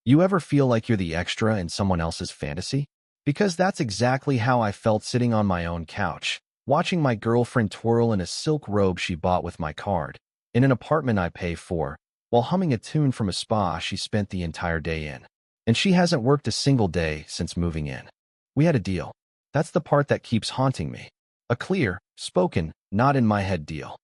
You ever feel like you're the extra in someone else's fantasy? Because that's exactly how I felt sitting on my own couch, watching my girlfriend twirl in a silk robe she bought with my card, in an apartment I pay for, while humming a tune from a spa she spent the entire day in. And she hasn't worked a single day since moving in. We had a deal. That's the part that keeps haunting me. A clear, spoken, not in my head deal.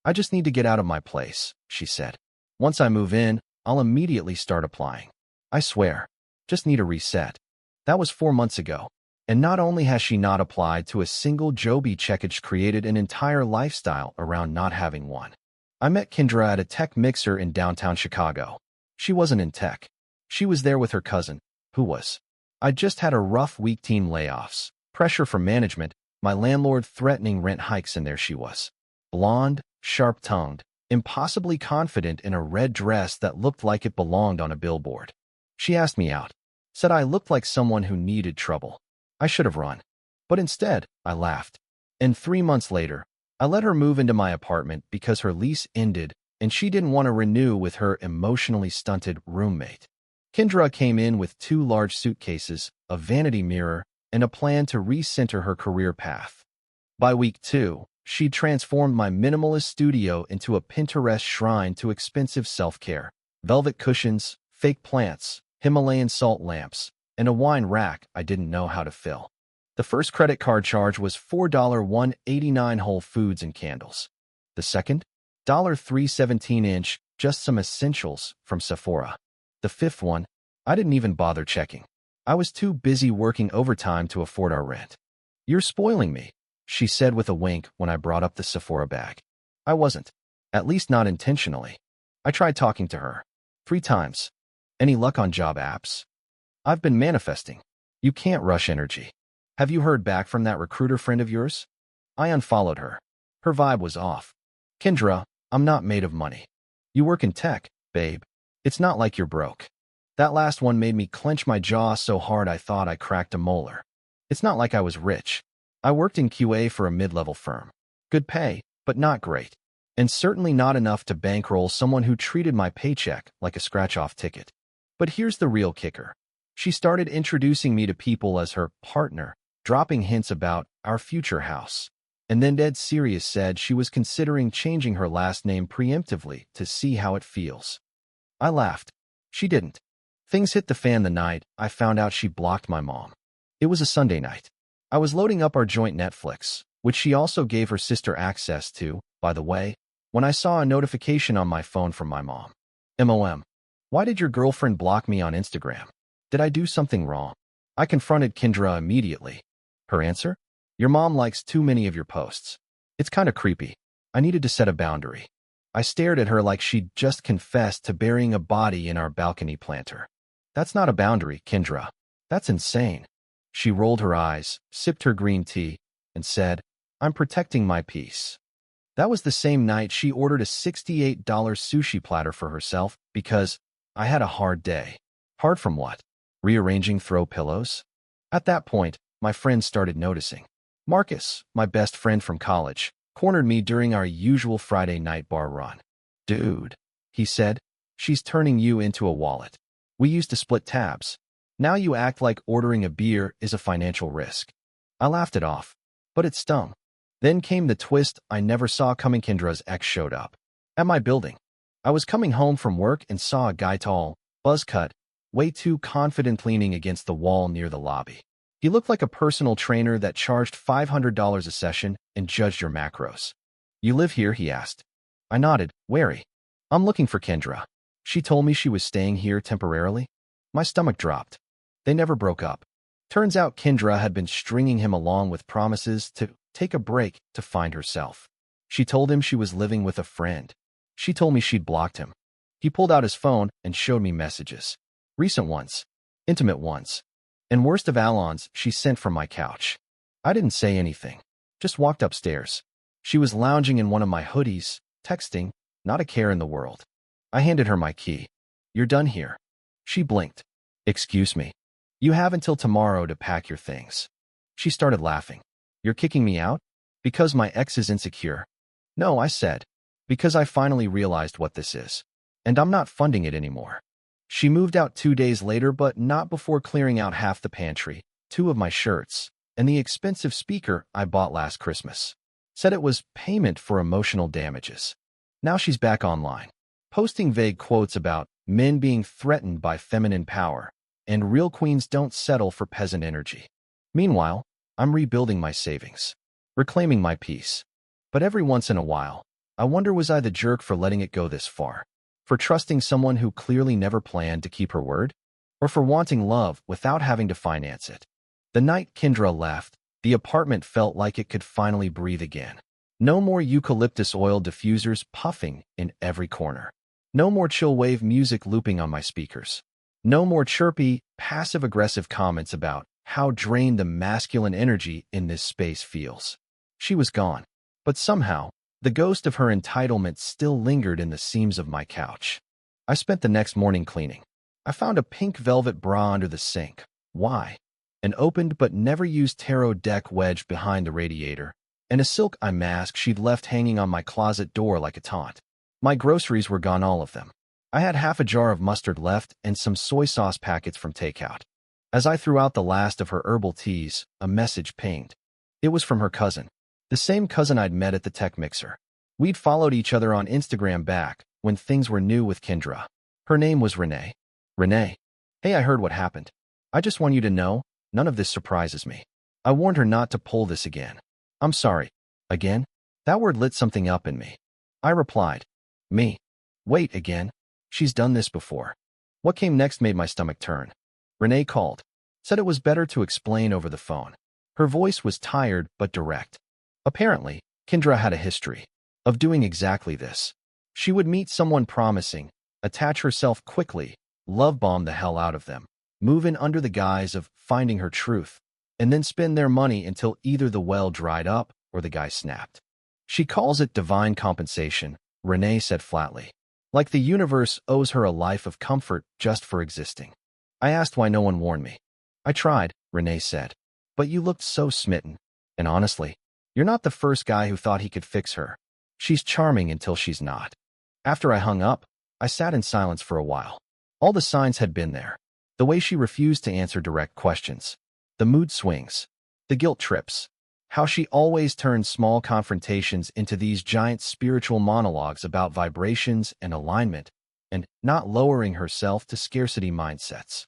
I just need to get out of my place, she said. Once I move in, I'll immediately start applying. I swear. Just need a reset. That was 4 months ago. And not only has she not applied to a single job, checkage created an entire lifestyle around not having one. I met Kendra at a tech mixer in downtown Chicago. She wasn't in tech. She was there with her cousin, who was. I just had a rough week, team layoffs, pressure from management, my landlord threatening rent hikes, and there she was. Blonde, sharp-tongued, impossibly confident in a red dress that looked like it belonged on a billboard. She asked me out. Said I looked like someone who needed trouble. I should have run. But instead, I laughed. And 3 months later, I let her move into my apartment because her lease ended and she didn't want to renew with her emotionally stunted roommate. Kendra came in with 2 large suitcases, a vanity mirror, and a plan to recenter her career path. By week 2, she'd transformed my minimalist studio into a Pinterest shrine to expensive self-care, velvet cushions, fake plants, Himalayan salt lamps, and a wine rack I didn't know how to fill. The first credit card charge was $4.189 Whole Foods and candles. The second, $3.17 just some essentials from Sephora. The fifth one, I didn't even bother checking. I was too busy working overtime to afford our rent. You're spoiling me, she said with a wink when I brought up the Sephora bag. I wasn't. At least not intentionally. I tried talking to her. 3 times. Any luck on job apps? I've been manifesting. You can't rush energy. Have you heard back from that recruiter friend of yours? I unfollowed her. Her vibe was off. Kendra, I'm not made of money. You work in tech, babe. It's not like you're broke. That last one made me clench my jaw so hard I thought I cracked a molar. It's not like I was rich. I worked in QA for a mid-level firm. Good pay, but not great. And certainly not enough to bankroll someone who treated my paycheck like a scratch-off ticket. But here's the real kicker. She started introducing me to people as her partner, dropping hints about our future house. And then dead serious said she was considering changing her last name preemptively to see how it feels. I laughed. She didn't. Things hit the fan the night I found out she blocked my mom. It was a Sunday night. I was loading up our joint Netflix, which she also gave her sister access to, by the way, when I saw a notification on my phone from my mom. MOM. Why did your girlfriend block me on Instagram? Did I do something wrong? I confronted Kendra immediately. Her answer? Your mom likes too many of your posts. It's kind of creepy. I needed to set a boundary. I stared at her like she'd just confessed to burying a body in our balcony planter. That's not a boundary, Kendra. That's insane. She rolled her eyes, sipped her green tea, and said, I'm protecting my peace. That was the same night she ordered a $68 sushi platter for herself because I had a hard day. Hard from what? Rearranging throw pillows? At that point, my friends started noticing. Marcus, my best friend from college, cornered me during our usual Friday night bar run. Dude, he said, she's turning you into a wallet. We used to split tabs. Now you act like ordering a beer is a financial risk. I laughed it off, but it stung. Then came the twist I never saw coming. Kendra's ex showed up. At my building. I was coming home from work and saw a guy tall, buzz-cut, way too confident leaning against the wall near the lobby. He looked like a personal trainer that charged $500 a session and judged your macros. You live here? He asked. I nodded, wary. I'm looking for Kendra. She told me she was staying here temporarily. My stomach dropped. They never broke up. Turns out Kendra had been stringing him along with promises to take a break to find herself. She told him she was living with a friend. She told me she'd blocked him. He pulled out his phone and showed me messages. Recent ones. Intimate ones. And worst of all, she sent from my couch. I didn't say anything. Just walked upstairs. She was lounging in one of my hoodies, texting, not a care in the world. I handed her my key. You're done here. She blinked. Excuse me. You have until tomorrow to pack your things. She started laughing. You're kicking me out? Because my ex is insecure. No, I said. Because I finally realized what this is. And I'm not funding it anymore. She moved out 2 days later, but not before clearing out half the pantry, two of my shirts, and the expensive speaker I bought last Christmas. Said it was payment for emotional damages. Now she's back online, posting vague quotes about men being threatened by feminine power, and real queens don't settle for peasant energy. Meanwhile, I'm rebuilding my savings, reclaiming my peace. But every once in a while, I wonder, was I the jerk for letting it go this far? For trusting someone who clearly never planned to keep her word? Or for wanting love without having to finance it? The night Kendra left, the apartment felt like it could finally breathe again. No more eucalyptus oil diffusers puffing in every corner. No more chill wave music looping on my speakers. No more chirpy, passive-aggressive comments about how drained the masculine energy in this space feels. She was gone, but somehow, the ghost of her entitlement still lingered in the seams of my couch. I spent the next morning cleaning. I found a pink velvet bra under the sink. Why? An opened but never used tarot deck wedged behind the radiator, and a silk eye mask she'd left hanging on my closet door like a taunt. My groceries were gone, all of them. I had half a jar of mustard left and some soy sauce packets from takeout. As I threw out the last of her herbal teas, a message pinged. It was from her cousin, the same cousin I'd met at the tech mixer. We'd followed each other on Instagram back when things were new with Kendra. Her name was Renee. Renee. Hey, I heard what happened. I just want you to know, none of this surprises me. I warned her not to pull this again. I'm sorry. Again? That word lit something up in me. I replied. Me? Wait, again? She's done this before. What came next made my stomach turn. Renee called. Said it was better to explain over the phone. Her voice was tired but direct. Apparently, Kendra had a history of doing exactly this. She would meet someone promising, attach herself quickly, love bomb the hell out of them, move in under the guise of finding her truth, and then spend their money until either the well dried up or the guy snapped. She calls it divine compensation, Renee said flatly. Like the universe owes her a life of comfort just for existing. I asked why no one warned me. I tried, Renee said. But you looked so smitten. And honestly, you're not the first guy who thought he could fix her. She's charming until she's not. After I hung up, I sat in silence for a while. All the signs had been there. The way she refused to answer direct questions. The mood swings. The guilt trips. How she always turns small confrontations into these giant spiritual monologues about vibrations and alignment, and not lowering herself to scarcity mindsets.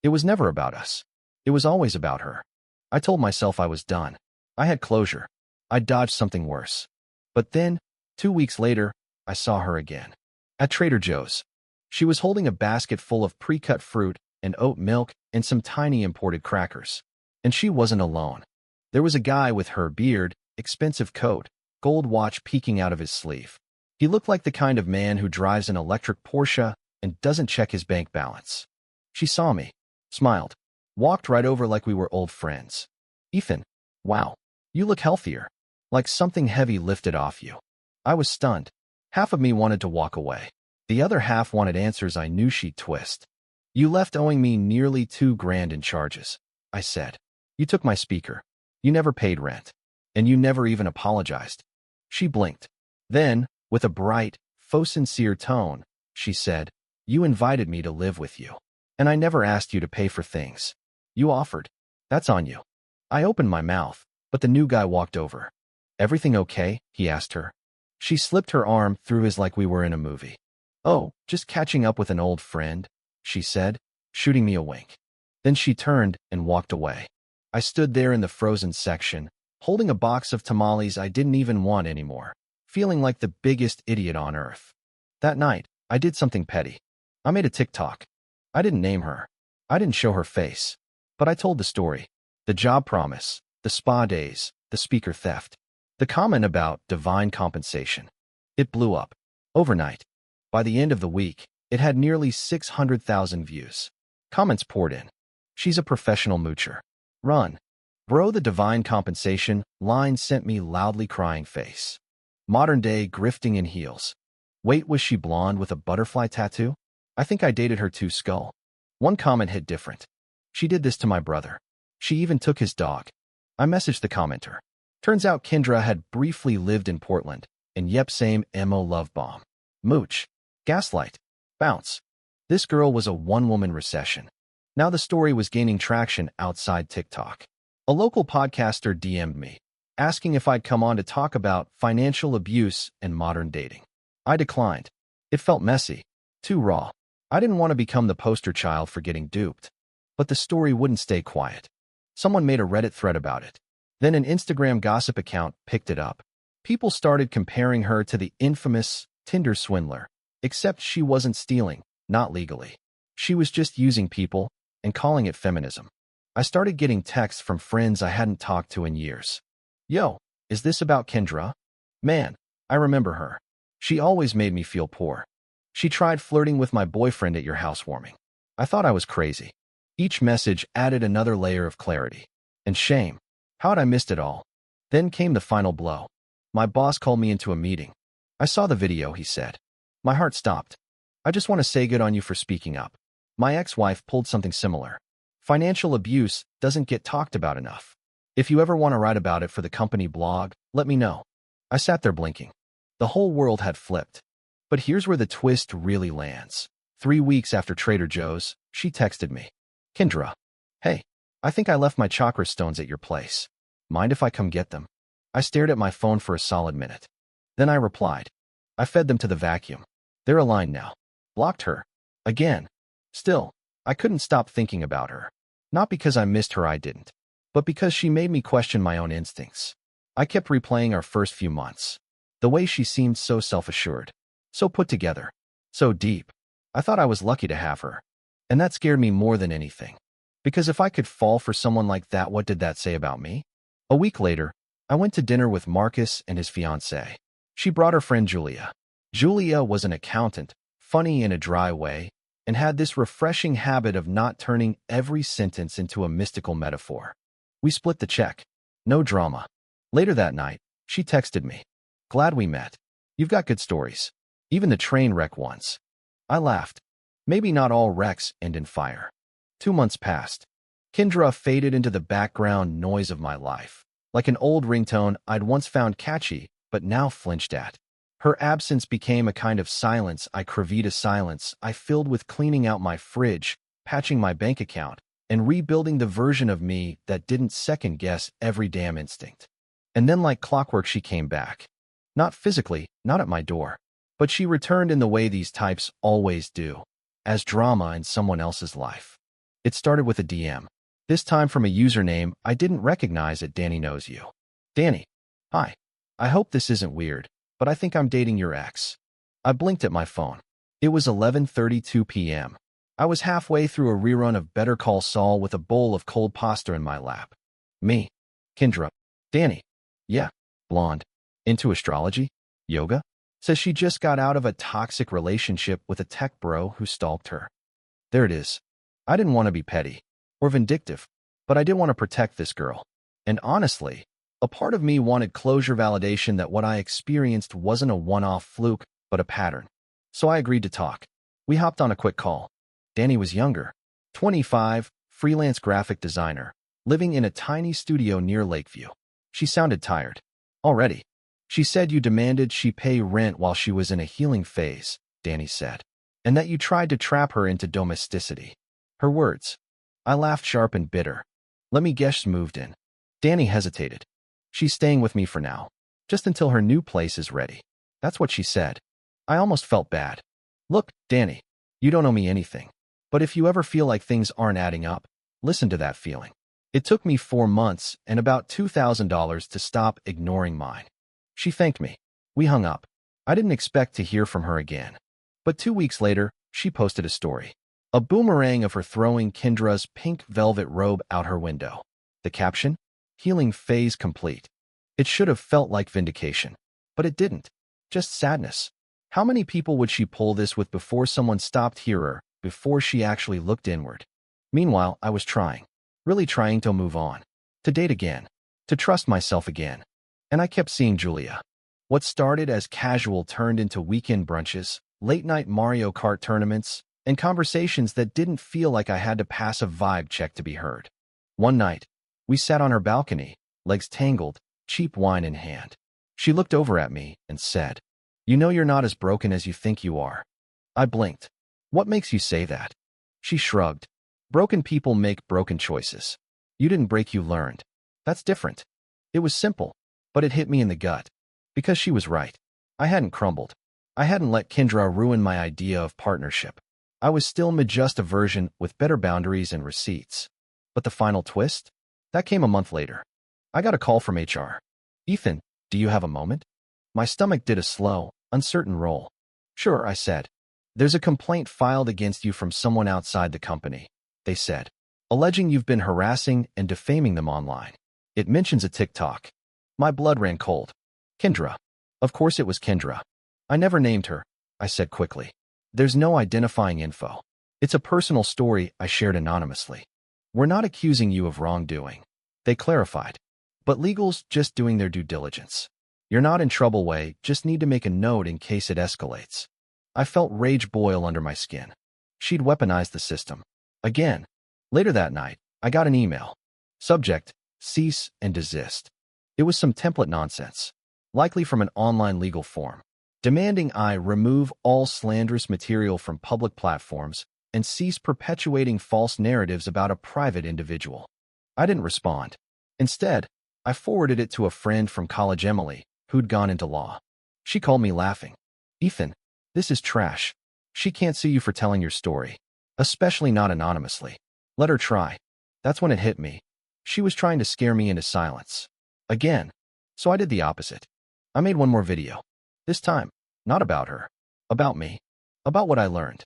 It was never about us. It was always about her. I told myself I was done. I had closure. I dodged something worse. But then, 2 weeks later, I saw her again. At Trader Joe's. She was holding a basket full of pre-cut fruit and oat milk and some tiny imported crackers. And she wasn't alone. There was a guy with her beard, expensive coat, gold watch peeking out of his sleeve. He looked like the kind of man who drives an electric Porsche and doesn't check his bank balance. She saw me, smiled, walked right over like we were old friends. Ethan, wow, you look healthier. Like something heavy lifted off you. I was stunned. Half of me wanted to walk away. The other half wanted answers I knew she'd twist. You left owing me nearly $2,000 in charges, I said. You took my speaker. You never paid rent. And you never even apologized. She blinked. Then, with a bright, faux sincere tone, she said, you invited me to live with you. And I never asked you to pay for things. You offered. That's on you. I opened my mouth, but the new guy walked over. Everything okay? He asked her. She slipped her arm through his like we were in a movie. Oh, just catching up with an old friend, she said, shooting me a wink. Then she turned and walked away. I stood there in the frozen section, holding a box of tamales I didn't even want anymore, feeling like the biggest idiot on earth. That night, I did something petty. I made a TikTok. I didn't name her. I didn't show her face. But I told the story. The job promise, the spa days, the speaker theft. The comment about divine compensation. It blew up. Overnight. By the end of the week, it had nearly 600,000 views. Comments poured in. She's a professional moocher. Run. Bro, the divine compensation line sent me loudly crying face. Modern day grifting in heels. Wait, was she blonde with a butterfly tattoo? I think I dated her too skull. One comment hit different. She did this to my brother. She even took his dog. I messaged the commenter. Turns out Kendra had briefly lived in Portland, and yep, same MO love bomb. Mooch. Gaslight. Bounce. This girl was a one-woman recession. Now the story was gaining traction outside TikTok. A local podcaster DM'd me, asking if I'd come on to talk about financial abuse and modern dating. I declined. It felt messy, too raw. I didn't want to become the poster child for getting duped. But the story wouldn't stay quiet. Someone made a Reddit thread about it. Then an Instagram gossip account picked it up. People started comparing her to the infamous Tinder swindler, except she wasn't stealing, not legally. She was just using people and calling it feminism. I started getting texts from friends I hadn't talked to in years. Yo, is this about Kendra? Man, I remember her. She always made me feel poor. She tried flirting with my boyfriend at your housewarming. I thought I was crazy. Each message added another layer of clarity. And shame. How'd I missed it all? Then came the final blow. My boss called me into a meeting. I saw the video, he said. My heart stopped. I just want to say good on you for speaking up. My ex-wife pulled something similar. Financial abuse doesn't get talked about enough. If you ever want to write about it for the company blog, let me know. I sat there blinking. The whole world had flipped. But here's where the twist really lands. 3 weeks after Trader Joe's, she texted me. Kendra, hey, I think I left my chakra stones at your place. Mind if I come get them? I stared at my phone for a solid minute. Then I replied. I fed them to the vacuum. They're aligned now. Blocked her. Again. Still, I couldn't stop thinking about her. Not because I missed her, I didn't. But because she made me question my own instincts. I kept replaying our first few months. The way she seemed so self-assured. So put together. So deep. I thought I was lucky to have her. And that scared me more than anything. Because if I could fall for someone like that, what did that say about me? A week later, I went to dinner with Marcus and his fiancée. She brought her friend Julia. Julia was an accountant, funny in a dry way, and had this refreshing habit of not turning every sentence into a mystical metaphor. We split the check. No drama. Later that night, she texted me. Glad we met. You've got good stories. Even the train wreck once. I laughed. Maybe not all wrecks end in fire. 2 months passed. Kendra faded into the background noise of my life. Like an old ringtone I'd once found catchy, but now flinched at. Her absence became a kind of silence I filled with cleaning out my fridge, patching my bank account, and rebuilding the version of me that didn't second-guess every damn instinct. And then like clockwork she came back. Not physically, not at my door. But she returned in the way these types always do. As drama in someone else's life. It started with a DM. This time from a username I didn't recognize at Danny Knows You. Danny. Hi. I hope this isn't weird, but I think I'm dating your ex. I blinked at my phone. It was 11:32 p.m. I was halfway through a rerun of Better Call Saul with a bowl of cold pasta in my lap. Me. Kendra. Danny. Yeah. Blonde. Into astrology? Yoga? Says she just got out of a toxic relationship with a tech bro who stalked her. There it is. I didn't want to be petty or vindictive, but I did want to protect this girl. And honestly, a part of me wanted closure, validation that what I experienced wasn't a one-off fluke, but a pattern. So I agreed to talk. We hopped on a quick call. Danny was younger, 25, freelance graphic designer, living in a tiny studio near Lakeview. She sounded tired. Already. She said you demanded she pay rent while she was in a healing phase, Danny said, and that you tried to trap her into domesticity. Her words. I laughed sharp and bitter. Let me guess, moved in. Danny hesitated. She's staying with me for now, just until her new place is ready. That's what she said. I almost felt bad. Look, Danny, you don't owe me anything. But if you ever feel like things aren't adding up, listen to that feeling. It took me 4 months and about $2,000 to stop ignoring mine. She thanked me. We hung up. I didn't expect to hear from her again. But 2 weeks later, she posted a story. A boomerang of her throwing Kendra's pink velvet robe out her window. The caption? Healing phase complete. It should have felt like vindication. But it didn't. Just sadness. How many people would she pull this with before someone stopped her, before she actually looked inward? Meanwhile, I was trying. Really trying to move on. To date again. To trust myself again. And I kept seeing Julia. What started as casual turned into weekend brunches, late-night Mario Kart tournaments, and conversations that didn't feel like I had to pass a vibe check to be heard. One night, we sat on her balcony, legs tangled, cheap wine in hand. She looked over at me and said, "You know you're not as broken as you think you are." I blinked. What makes you say that? She shrugged. Broken people make broken choices. You didn't break, you learned. That's different. It was simple, but it hit me in the gut. Because she was right. I hadn't crumbled. I hadn't let Kendra ruin my idea of partnership. I was still just a version with better boundaries and receipts. But the final twist? That came a month later. I got a call from HR. Ethan, do you have a moment? My stomach did a slow, uncertain roll. Sure, I said. There's a complaint filed against you from someone outside the company, they said, alleging you've been harassing and defaming them online. It mentions a TikTok. My blood ran cold. Kendra. Of course it was Kendra. I never named her, I said quickly. There's no identifying info. It's a personal story I shared anonymously. We're not accusing you of wrongdoing, they clarified. But legal's just doing their due diligence. You're not in trouble, way, just need to make a note in case it escalates. I felt rage boil under my skin. She'd weaponized the system. Again. Later that night, I got an email. Subject, cease and desist. It was some template nonsense, likely from an online legal form, demanding I remove all slanderous material from public platforms and cease perpetuating false narratives about a private individual. I didn't respond. Instead, I forwarded it to a friend from college, Emily, who'd gone into law. She called me laughing. Ethan, this is trash. She can't sue you for telling your story, especially not anonymously. Let her try. That's when it hit me. She was trying to scare me into silence. Again. So I did the opposite. I made one more video. This time, not about her. About me. About what I learned.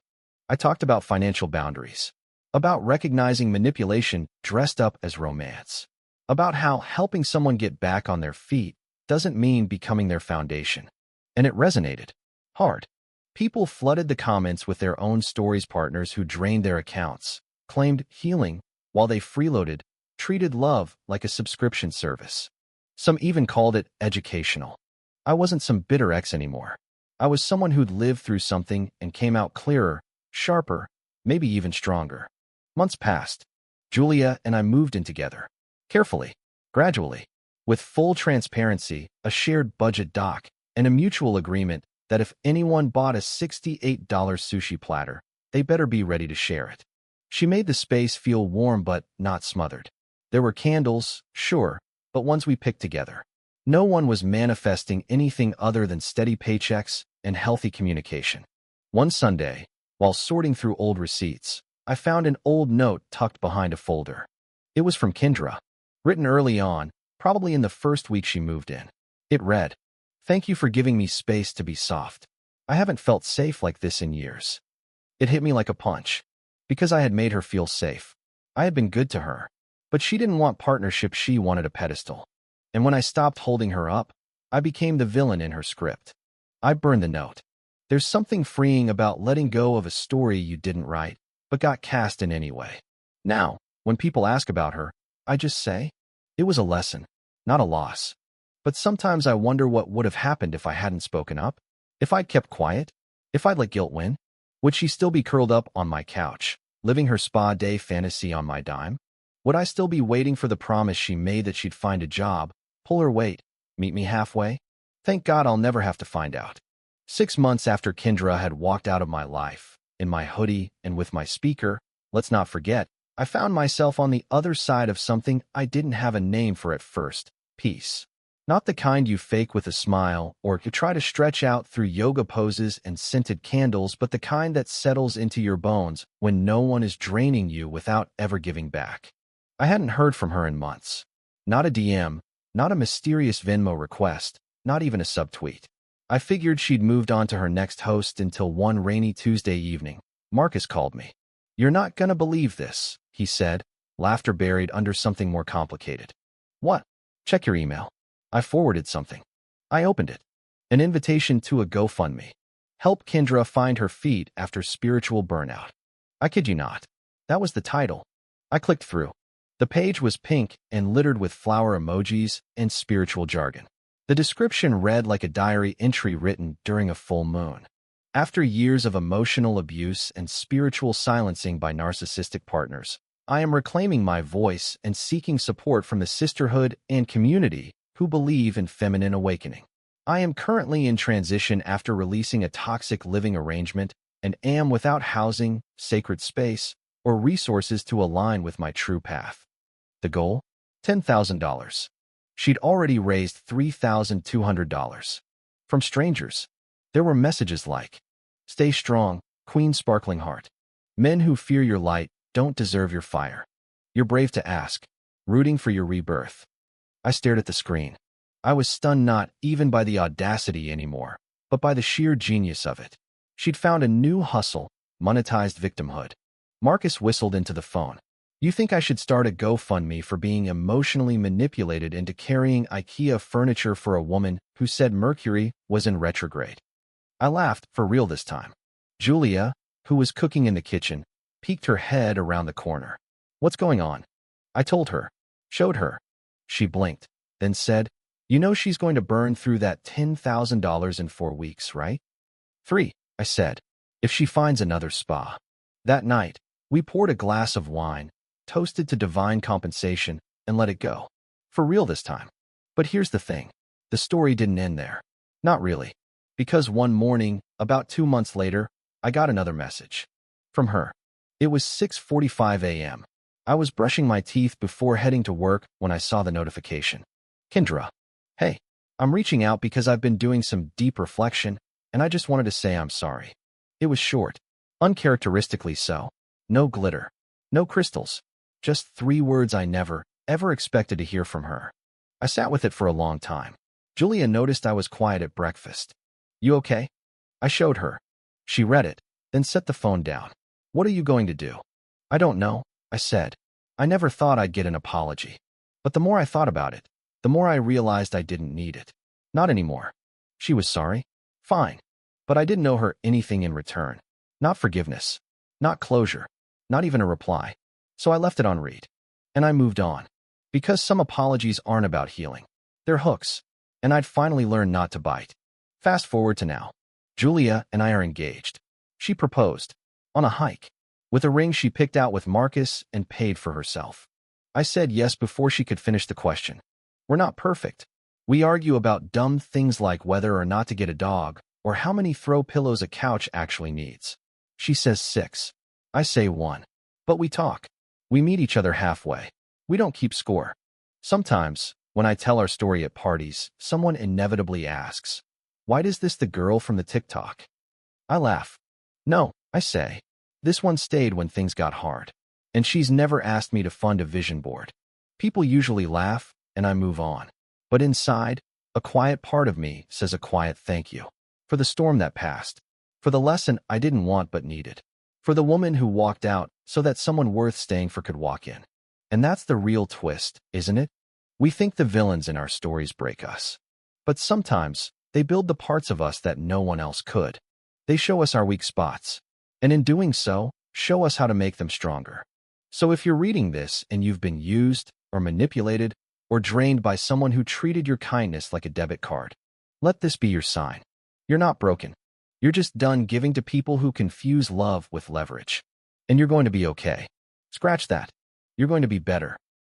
I talked about financial boundaries. About recognizing manipulation dressed up as romance. About how helping someone get back on their feet doesn't mean becoming their foundation. And it resonated. Hard. People flooded the comments with their own stories, partners who drained their accounts, claimed healing while they freeloaded, treated love like a subscription service. Some even called it educational. I wasn't some bitter ex anymore. I was someone who'd lived through something and came out clearer, sharper, maybe even stronger. Months passed. Julia and I moved in together. Carefully, gradually, with full transparency, a shared budget doc, and a mutual agreement that if anyone bought a $68 sushi platter, they better be ready to share it. She made the space feel warm but not smothered. There were candles, sure, but ones we picked together. No one was manifesting anything other than steady paychecks and healthy communication. One Sunday, while sorting through old receipts, I found an old note tucked behind a folder. It was from Kendra, written early on, probably in the first week she moved in. It read, "Thank you for giving me space to be soft. I haven't felt safe like this in years." It hit me like a punch. Because I had made her feel safe. I had been good to her. But she didn't want partnership, she wanted a pedestal. And when I stopped holding her up, I became the villain in her script. I burned the note. There's something freeing about letting go of a story you didn't write, but got cast in anyway. Now, when people ask about her, I just say, it was a lesson, not a loss. But sometimes I wonder what would have happened if I hadn't spoken up, if I'd kept quiet, if I'd let guilt win. Would she still be curled up on my couch, living her spa day fantasy on my dime? Would I still be waiting for the promise she made that she'd find a job, pull her weight, meet me halfway? Thank God I'll never have to find out. 6 months after Kendra had walked out of my life, in my hoodie and with my speaker, let's not forget, I found myself on the other side of something I didn't have a name for at first, peace. Not the kind you fake with a smile or you try to stretch out through yoga poses and scented candles, but the kind that settles into your bones when no one is draining you without ever giving back. I hadn't heard from her in months. Not a DM, not a mysterious Venmo request, not even a subtweet. I figured she'd moved on to her next host until one rainy Tuesday evening. Marcus called me. "You're not gonna believe this," he said, laughter buried under something more complicated. "What?" "Check your email." I forwarded something. I opened it. An invitation to a GoFundMe. Help Kendra find her feet after spiritual burnout. I kid you not. That was the title. I clicked through. The page was pink and littered with flower emojis and spiritual jargon. The description read like a diary entry written during a full moon. After years of emotional abuse and spiritual silencing by narcissistic partners, I am reclaiming my voice and seeking support from the sisterhood and community who believe in feminine awakening. I am currently in transition after releasing a toxic living arrangement and am without housing, sacred space, or resources to align with my true path. The goal? $10,000. She'd already raised $3,200. From strangers, there were messages like, "Stay strong, Queen Sparkling Heart. Men who fear your light don't deserve your fire. You're brave to ask. Rooting for your rebirth." I stared at the screen. I was stunned not even by the audacity anymore, but by the sheer genius of it. She'd found a new hustle, monetized victimhood. Marcus whistled into the phone. "You think I should start a GoFundMe for being emotionally manipulated into carrying IKEA furniture for a woman who said Mercury was in retrograde?" I laughed, for real this time. Julia, who was cooking in the kitchen, peeked her head around the corner. "What's going on?" I told her, showed her. She blinked, then said, "You know she's going to burn through that $10,000 in 4 weeks, right?" "3," I said, "if she finds another spa." That night, we poured a glass of wine, toasted to divine compensation, and let it go. For real this time. But here's the thing. The story didn't end there. Not really. Because one morning, about 2 months later, I got another message. From her. It was 6:45 a.m. I was brushing my teeth before heading to work when I saw the notification. "Kendra. Hey, I'm reaching out because I've been doing some deep reflection, and I just wanted to say I'm sorry." It was short, uncharacteristically so. No glitter. No crystals. Just 3 words I never, ever expected to hear from her. I sat with it for a long time. Julia noticed I was quiet at breakfast. "You okay?" I showed her. She read it, then set the phone down. "What are you going to do?" "I don't know," I said. I never thought I'd get an apology. But the more I thought about it, the more I realized I didn't need it. Not anymore. She was sorry. Fine. But I didn't owe her anything in return. Not forgiveness. Not closure. Not even a reply. So I left it on read. And I moved on. Because some apologies aren't about healing. They're hooks. And I'd finally learned not to bite. Fast forward to now. Julia and I are engaged. She proposed. On a hike. With a ring she picked out with Marcus and paid for herself. I said yes before she could finish the question. We're not perfect. We argue about dumb things like whether or not to get a dog, or how many throw pillows a couch actually needs. She says 6. I say 1. But we talk. We meet each other halfway. We don't keep score. Sometimes, when I tell our story at parties, someone inevitably asks, "Why is this the girl from the TikTok?" I laugh. "No," I say. "This one stayed when things got hard. And she's never asked me to fund a vision board." People usually laugh, and I move on. But inside, a quiet part of me says a quiet thank you. For the storm that passed. For the lesson I didn't want but needed. For the woman who walked out so that someone worth staying for could walk in. And that's the real twist, isn't it? We think the villains in our stories break us. But sometimes, they build the parts of us that no one else could. They show us our weak spots. And in doing so, show us how to make them stronger. So if you're reading this and you've been used, or manipulated, or drained by someone who treated your kindness like a debit card, let this be your sign. You're not broken. You're just done giving to people who confuse love with leverage. And you're going to be okay. Scratch that. You're going to be better.